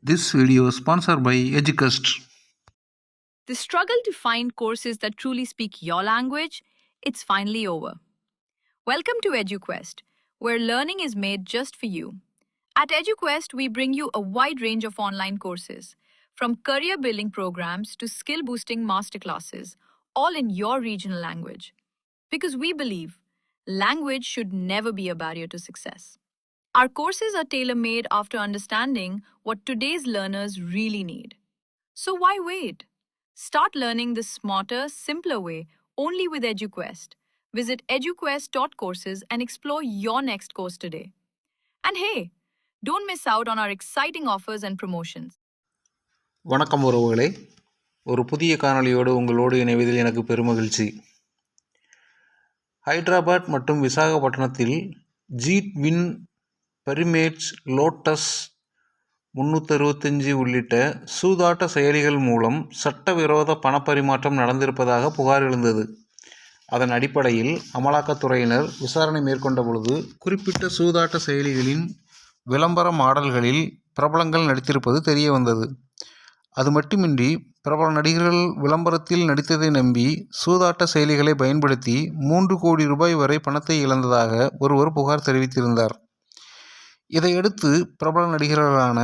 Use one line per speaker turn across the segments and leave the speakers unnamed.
This video is sponsored by Educast.
The struggle to find courses that truly speak your language, it's finally over. Welcome to EduQuest, where learning is made just for you. At EduQuest, we bring you a wide range of online courses, from career building programs to skill boosting masterclasses, all in your regional language. Because we believe language should never be a barrier to success. Our courses are tailor made after understanding what today's learners really need. So why wait? Start learning the smarter, simpler way only with EduQuest. Visit eduquest.courses and explore your next course today. And hey, don't miss out on our exciting offers and promotions.
வணக்கம் உறவுகளே, ஒரு புதிய காணொளியோடு உங்களோடு இணைவதில் எனக்கு பெருமகிழ்ச்சி. ஹைதராபாத் மற்றும் விசாகப்பட்டினத்தில் ஜீட் win, பரிமேட்ஸ், lotus 365 உள்ளிட்ட சூதாட்ட செயலிகள் மூலம் சட்டவிரோத பணப்பரிமாற்றம் நடந்திருப்பதாக புகார் எழுந்தது. அதன் அடிப்படையில் அமலாக்கத்துறையினர் விசாரணை மேற்கொண்ட பொழுது குறிப்பிட்ட சூதாட்ட செயலிகளின் விளம்பர மாடல்களில் பிரபலங்கள் நடித்திருப்பது தெரிய வந்தது. அது மட்டுமின்றி பிரபல நடிகர்கள் விளம்பரத்தில் நடித்ததை நம்பி சூதாட்ட செயலிகளை பயன்படுத்தி 3 கோடி ரூபாய் வரை பணத்தை இழந்ததாக ஒருவர் புகார் தெரிவித்திருந்தார். இதையடுத்து பிரபல நடிகர்களான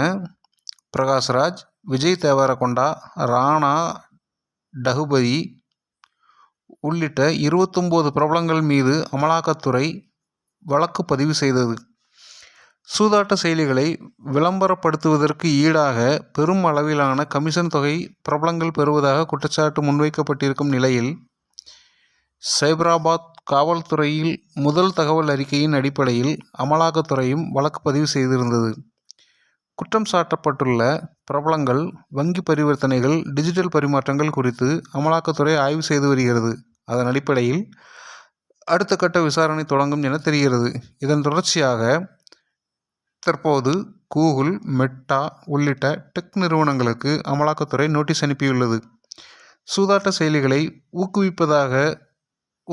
பிரகாஷ்ராஜ், விஜய் தேவரகொண்டா, ராணா டகுபதி உள்ளிட்ட 29 பிரபலங்கள் மீது அமலாக்கத்துறை வழக்கு பதிவு செய்தது. சூதாட்ட செயலிகளை விளம்பரப்படுத்துவதற்கு ஈடாக பெரும் அளவிலான கமிஷன் தொகை பிரபலங்கள் பெறுவதாக குற்றச்சாட்டு முன்வைக்கப்பட்டிருக்கும் நிலையில் சைபராபாத் காவல்துறையில் முதல் தகவல் அறிக்கையின் அடிப்படையில் அமலாக்கத்துறையும் வழக்கு பதிவு செய்திருந்தது. குற்றம் சாட்டப்பட்டுள்ள பிரபலங்கள் வங்கி பரிவர்த்தனைகள், டிஜிட்டல் பரிமாற்றங்கள் குறித்து அமலாக்கத்துறை ஆய்வு செய்து வருகிறது. அதன் அடிப்படையில் அடுத்த கட்ட விசாரணை தொடங்கும் என தெரிகிறது. இதன் தொடர்ச்சியாக தற்போது கூகுள், மெட்டா உள்ளிட்ட டெக் நிறுவனங்களுக்கு அமலாக்கத்துறை நோட்டீஸ் அனுப்பியுள்ளது. சூதாட்ட செயலிகளை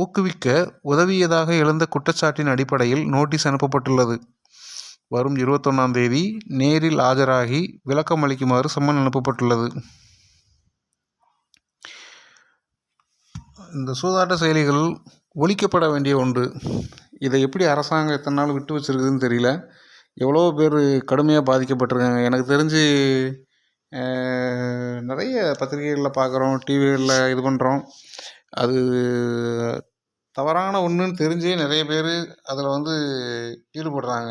ஊக்குவிக்க உதவியதாக எழுந்த குற்றச்சாட்டின் அடிப்படையில் நோட்டீஸ் அனுப்பப்பட்டுள்ளது. வரும் 21ஆம் தேதி நேரில் ஆஜராகி விளக்கம் அளிக்குமாறு சம்மன் அனுப்பப்பட்டுள்ளது. இந்த சூதாட்ட செயலிகள் ஒழிக்கப்பட வேண்டிய ஒன்று. இதை எப்படி அரசாங்கம் எத்தனை நாள் விட்டு வச்சுருக்குதுன்னு தெரியல. எவ்வளோ பேர் கடுமையாக பாதிக்கப்பட்டிருக்காங்க. எனக்கு தெரிஞ்சு நிறைய பத்திரிகைகளில் பார்க்குறோம், டிவிகளில் இது பண்ணுறோம். அது தவறான ஒன்றுன்னு தெரிஞ்சே நிறைய பேர் அதில் ஈடுபடுறாங்க.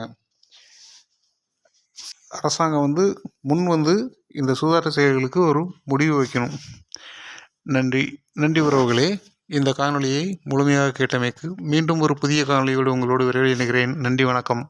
அரசாங்கம் முன் இந்த சூதாட்ட செயல்களுக்கு ஒரு முடிவு வைக்கணும். நன்றி உறவுகளே. இந்த காணொளியை முழுமையாக கேட்டமைக்கு மீண்டும் ஒரு புதிய காணொளியோடு உங்களோடு விரைவில் இணைகிறேன். நன்றி, வணக்கம்.